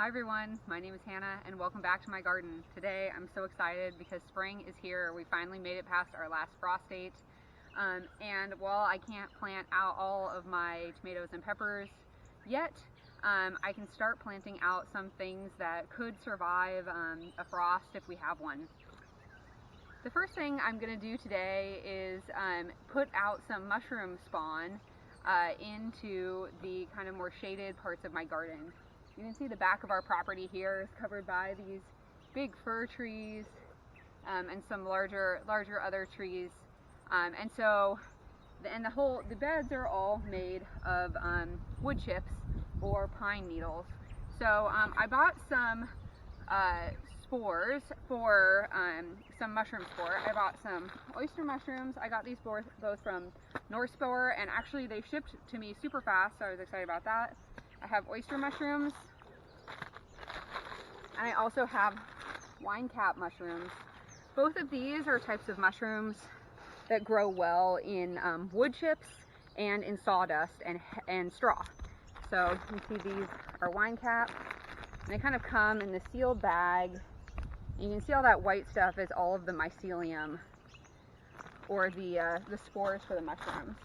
Hi everyone, my name is Hannah and welcome back to my garden. Today I'm so excited because spring is here. We finally made it past our last frost date. And while I can't plant out all of my tomatoes and peppers yet, I can start planting out some things that could survive a frost if we have one. The first thing I'm going to do today is put out some mushroom spawn into the kind of more shaded parts of my garden. You can see the back of our property here is covered by these big fir trees and some larger other trees. The beds are all made of wood chips or pine needles. So I bought some spores for some mushroom spore. I bought some oyster mushrooms. I got these both from North Spore, and actually they shipped to me super fast, so I was excited about that. I have oyster mushrooms, and I also have Winecap mushrooms. Both of these are types of mushrooms that grow well in wood chips and in sawdust and straw. So you can see these are Winecap, and they kind of come in the sealed bag. And you can see all that white stuff is all of the mycelium, or the spores for the mushrooms.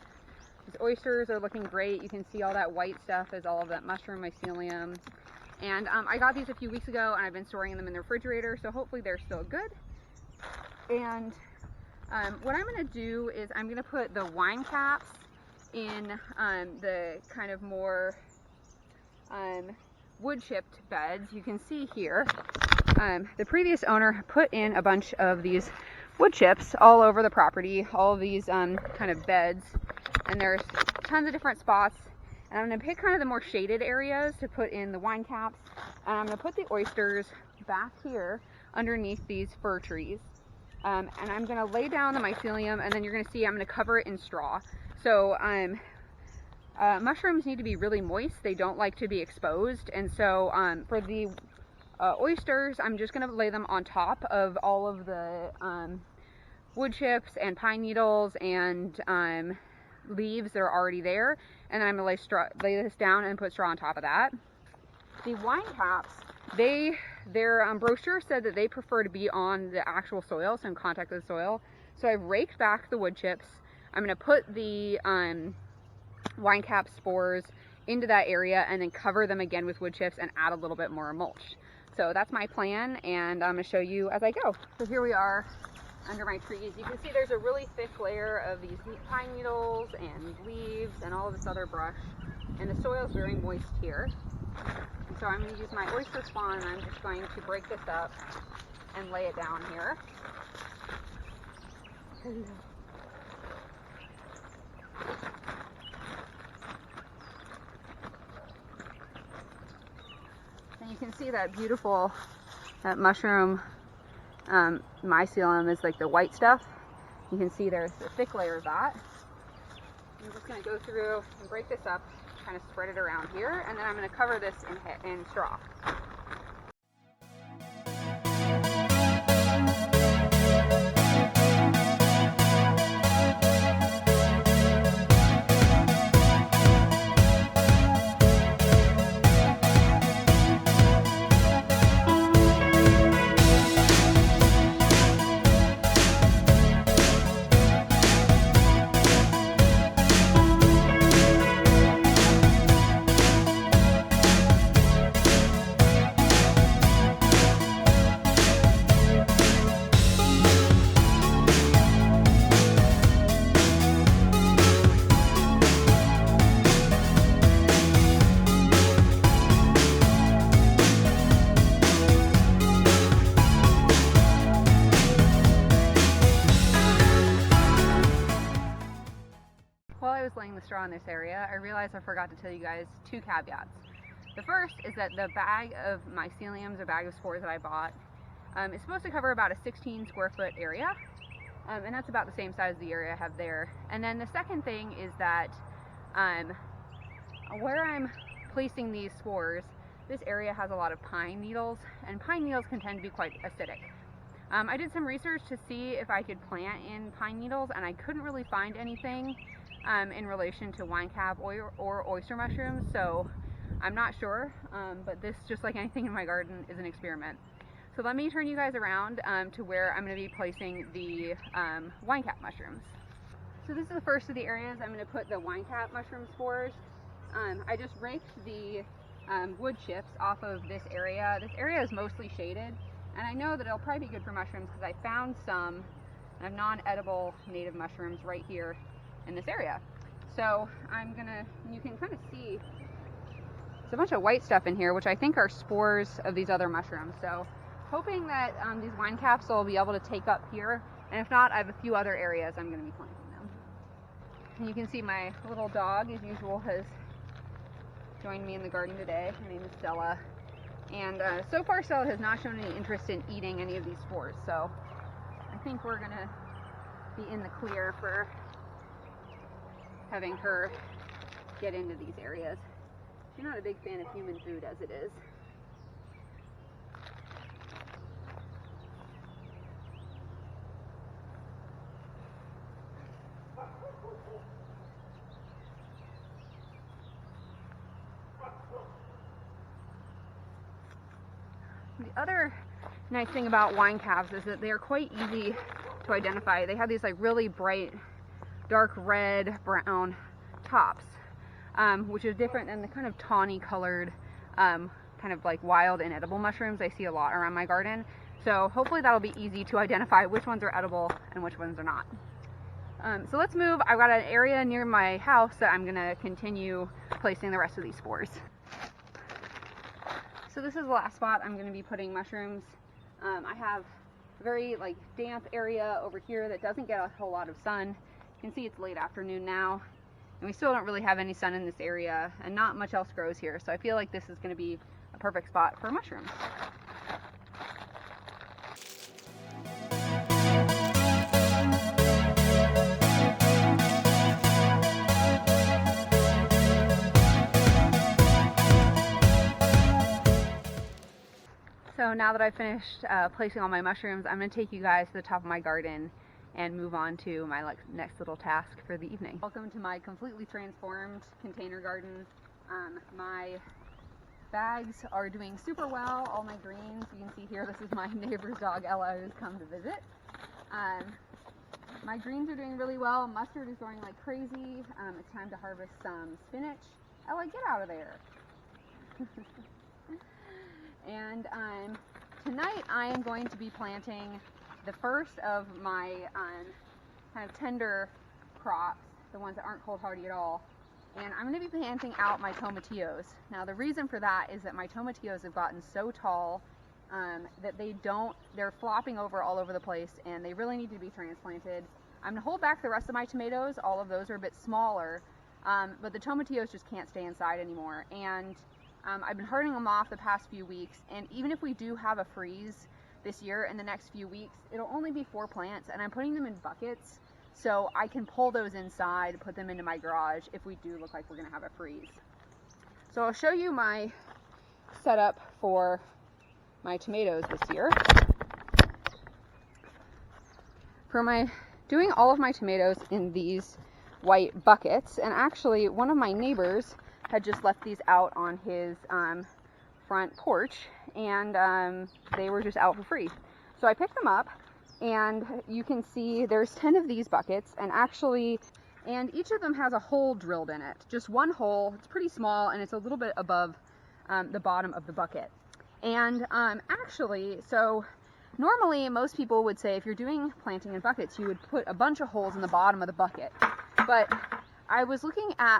These oysters are looking great. You can see all that white stuff is all of that mushroom mycelium. And I got these a few weeks ago and I've been storing them in the refrigerator, so hopefully they're still good. And what I'm going to do is I'm going to put the Winecaps in the kind of more wood chipped beds. You can see here the previous owner put in a bunch of these wood chips all over the property, all of these kind of beds, and there's tons of different spots. And I'm going to pick kind of the more shaded areas to put in the Winecaps, and I'm going to put the oysters back here underneath these fir trees. And I'm going to lay down the mycelium, and then you're going to see I'm going to cover it in straw. So mushrooms need to be really moist. They don't like to be exposed. And so for the oysters, I'm just going to lay them on top of all of the wood chips and pine needles and leaves that are already there. And then I'm going to lay this down and put straw on top of that. The Winecaps, their brochure said that they prefer to be on the actual soil, so in contact with the soil. So I've raked back the wood chips. I'm going to put the Winecap spores into that area and then cover them again with wood chips and add a little bit more mulch. So that's my plan, and I'm going to show you as I go. So here we are under my trees. You can see there's a really thick layer of these pine needles and leaves and all of this other brush, and the soil is very moist here. And so I'm going to use my oyster spawn, and I'm just going to break this up and lay it down here. And you can see that beautiful, that mushroom mycelium is like the white stuff. You can see there's a thick layer of that. I'm just going to go through and break this up, kind of spread it around here, and then I'm going to cover this in straw. While I was laying the straw in this area, I realized I forgot to tell you guys two caveats. The first is that the bag of myceliums, a bag of spores that I bought, is supposed to cover about a 16 square foot area, and that's about the same size as the area I have there. And then the second thing is that where I'm placing these spores, this area has a lot of pine needles, and pine needles can tend to be quite acidic. I did some research to see if I could plant in pine needles, and I couldn't really find anything in relation to Winecap or oyster mushrooms, so I'm not sure, but this, just like anything in my garden, is an experiment. So let me turn you guys around to where I'm going to be placing the winecap mushrooms. So this is the first of the areas I'm going to put the winecap mushroom spores. I just raked the wood chips off of this area. This area is mostly shaded, and I know that it'll probably be good for mushrooms because I found some non-edible native mushrooms right here in this area. So you can kind of see there's a bunch of white stuff in here, which I think are spores of these other mushrooms. So hoping that these wine caps will be able to take up here, and if not, I have a few other areas I'm going to be planting them. And you can see my little dog, as usual, has joined me in the garden today. Her name is Stella, and so far Stella has not shown any interest in eating any of these spores, so I think we're going to be in the clear for having her get into these areas. She's not a big fan of human food as it is. The other nice thing about wine calves is that they are quite easy to identify. They have these like really bright, dark red, brown tops, which is different than the kind of tawny colored, kind of like wild and edible mushrooms I see a lot around my garden. So hopefully that'll be easy to identify which ones are edible and which ones are not. So let's move. I've got an area near my house that I'm gonna continue placing the rest of these spores. So this is the last spot I'm going to be putting mushrooms. I have a very damp area over here that doesn't get a whole lot of sun. You can see it's late afternoon now, and we still don't really have any sun in this area, and not much else grows here. So I feel like this is going to be a perfect spot for mushrooms. So now that I've finished placing all my mushrooms, I'm going to take you guys to the top of my garden and move on to my next little task for the evening. Welcome to my completely transformed container garden. My bags are doing super well. All my greens, you can see here, this is my neighbor's dog Ella, who's come to visit. My greens are doing really well. Mustard is growing like crazy. It's time to harvest some spinach. Ella, get out of there. And tonight I am going to be planting the first of my kind of tender crops, the ones that aren't cold hardy at all. And I'm going to be planting out my tomatillos. Now the reason for that is that my tomatillos have gotten so tall that they're flopping over all over the place, and they really need to be transplanted. I'm going to hold back the rest of my tomatoes. All of those are a bit smaller, but the tomatillos just can't stay inside anymore. And I've been herding them off the past few weeks, and even if we do have a freeze this year in the next few weeks, it'll only be 4 plants, and I'm putting them in buckets so I can pull those inside, put them into my garage if we do look like we're going to have a freeze. So I'll show you my setup for my tomatoes this year. Doing all of my tomatoes in these white buckets, and actually one of my neighbors had just left these out on his front porch, and they were just out for free. So I picked them up, and you can see there's 10 of these buckets, and each of them has a hole drilled in it. Just one hole. It's pretty small, and it's a little bit above the bottom of the bucket. And so normally most people would say if you're doing planting in buckets, you would put a bunch of holes in the bottom of the bucket. But I was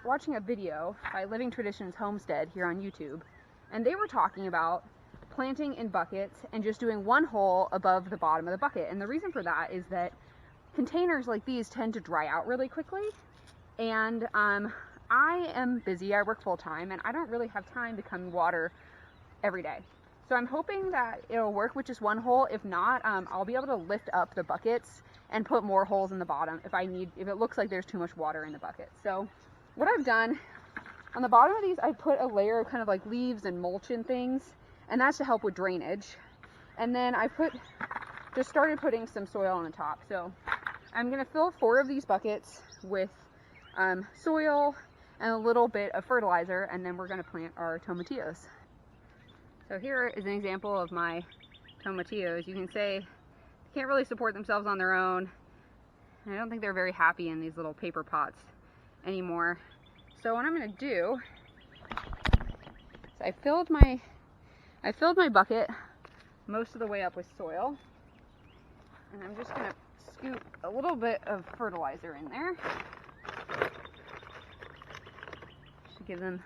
watching a video by Living Traditions Homestead here on YouTube, and they were talking about planting in buckets and just doing one hole above the bottom of the bucket. And the reason for that is that containers like these tend to dry out really quickly, and I am busy, I work full time, and I don't really have time to come water every day. So I'm hoping that it'll work with just one hole. If not, I'll be able to lift up the buckets and put more holes in the bottom if it looks like there's too much water in the bucket. So what I've done, on the bottom of these, I put a layer of kind of like leaves and mulch and things, and that's to help with drainage. And then I just started putting some soil on the top. So I'm gonna fill 4 of these buckets with soil, and a little bit of fertilizer, and then we're going to plant our tomatillos. So here is an example of my tomatillos. You can say they can't really support themselves on their own. I don't think they're very happy in these little paper pots anymore. So what I'm going to do is I filled my bucket most of the way up with soil, and I'm just going to scoop a little bit of fertilizer in there to give them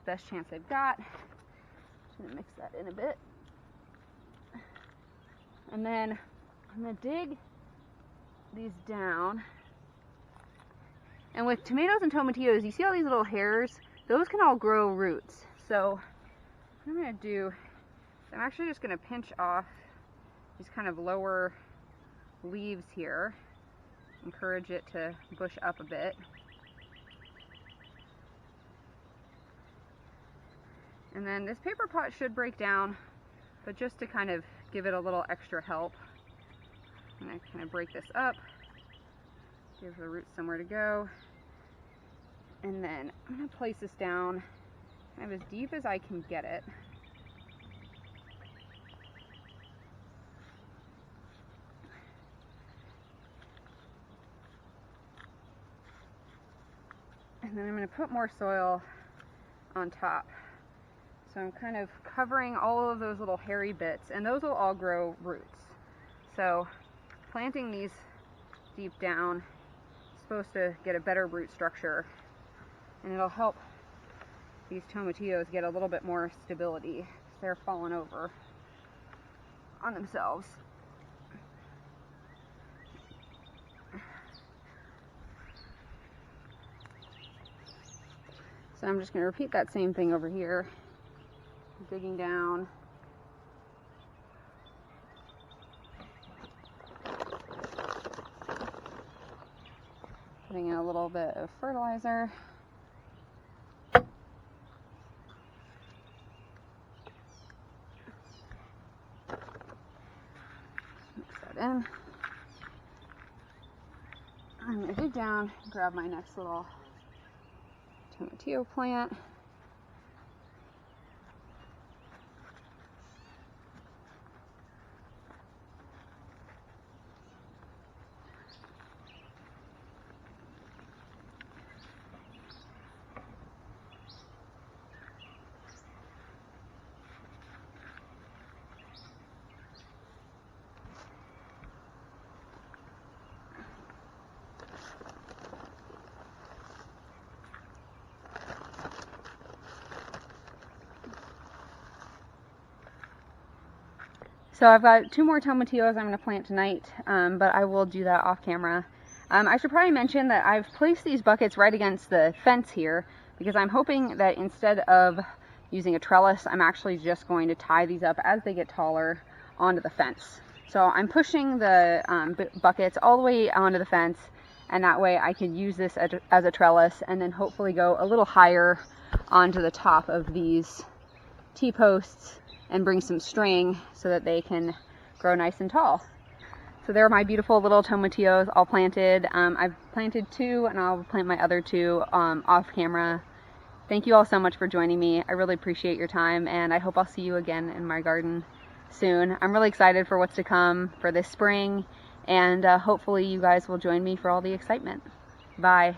the best chance they've got. Just going to mix that in a bit, and then I'm going to dig these down. And with tomatoes and tomatillos, you see all these little hairs? Those can all grow roots. So what I'm going to do, I'm actually just going to pinch off these kind of lower leaves here. Encourage it to bush up a bit. And then this paper pot should break down, but just to kind of give it a little extra help, I'm going to kind of break this up, give the roots somewhere to go, and then I'm going to place this down kind of as deep as I can get it. And then I'm going to put more soil on top. So I'm kind of covering all of those little hairy bits, and those will all grow roots. So planting these deep down is supposed to get a better root structure, and it'll help these tomatillos get a little bit more stability because they're falling over on themselves. So I'm just going to repeat that same thing over here, digging down. Putting in a little bit of fertilizer. Mix that in. I'm going to dig down, grab my next little tomatillo plant. So I've got 2 more tomatillos I'm going to plant tonight, but I will do that off camera. I should probably mention that I've placed these buckets right against the fence here because I'm hoping that instead of using a trellis, I'm actually just going to tie these up as they get taller onto the fence. So I'm pushing the buckets all the way onto the fence, and that way I can use this as a trellis and then hopefully go a little higher onto the top of these T-posts and bring some string so that they can grow nice and tall. So there are my beautiful little tomatillos all planted. I've planted 2 and I'll plant my other 2 off camera. Thank you all so much for joining me. I really appreciate your time, and I hope I'll see you again in my garden soon. I'm really excited for what's to come for this spring, and hopefully you guys will join me for all the excitement. Bye.